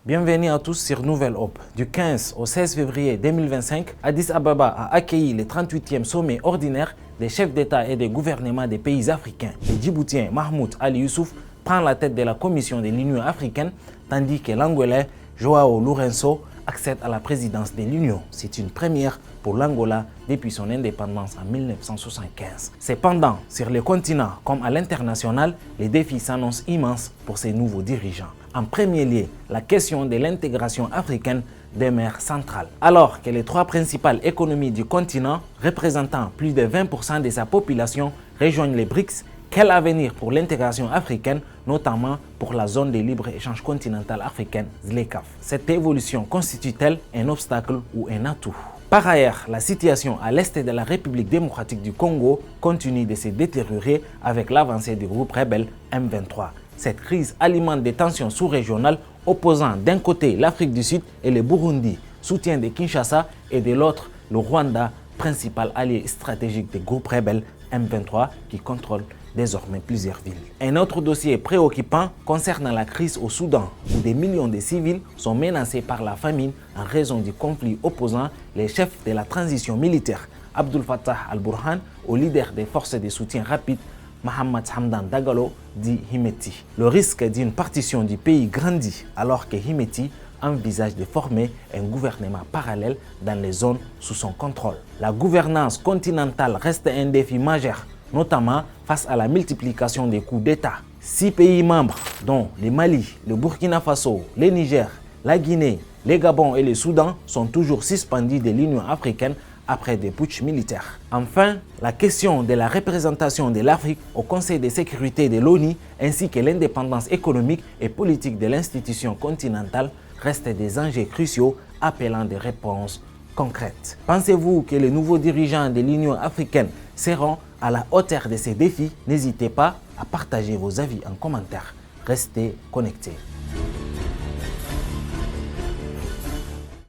Bienvenue à tous sur Nouvelle Hope. Du 15 au 16 février 2025, Addis Ababa a accueilli le 38e sommet ordinaire des chefs d'État et des gouvernements des pays africains. Le Djiboutien Mahmoud Ali Youssouf prend la tête de la commission de l'Union africaine, tandis que l'Angolais João Lourenço accède à la présidence de l'Union. C'est une première pour l'Angola depuis son indépendance en 1975. Cependant, sur le continent comme à l'international, les défis s'annoncent immenses pour ces nouveaux dirigeants. En premier lieu, la question de l'intégration africaine demeure centrale. Alors que les trois principales économies du continent, représentant plus de 20% de sa population, rejoignent les BRICS, quel avenir pour l'intégration africaine, notamment pour la zone de libre-échange continentale africaine, ZLECAf? Cette évolution constitue-t-elle un obstacle ou un atout? Par ailleurs, la situation à l'est de la République démocratique du Congo continue de se détériorer avec l'avancée du groupe rebelle M23. Cette crise alimente des tensions sous-régionales opposant d'un côté l'Afrique du Sud et le Burundi, soutien de Kinshasa, et de l'autre le Rwanda, principal allié stratégique des groupes rebelles M23 qui contrôle désormais plusieurs villes. Un autre dossier préoccupant concerne la crise au Soudan, où des millions de civils sont menacés par la famine en raison du conflit opposant les chefs de la transition militaire, Abdel Fattah al-Burhan, au leader des forces de soutien rapide, Mohamed Hamdan Dagalo, dit Himeti. Le risque d'une partition du pays grandit alors que Himeti envisage de former un gouvernement parallèle dans les zones sous son contrôle. La gouvernance continentale reste un défi majeur, notamment face à la multiplication des coups d'État. 6 pays membres, dont le Mali, le Burkina Faso, le Niger, la Guinée, le Gabon et le Soudan, sont toujours suspendus de l'Union africaine après des putschs militaires. Enfin, la question de la représentation de l'Afrique au Conseil de sécurité de l'ONU ainsi que l'indépendance économique et politique de l'institution continentale restent des enjeux cruciaux appelant des réponses concrètes. Pensez-vous que les nouveaux dirigeants de l'Union africaine seront à la hauteur de ces défis? N'hésitez pas à partager vos avis en commentaire. Restez connectés.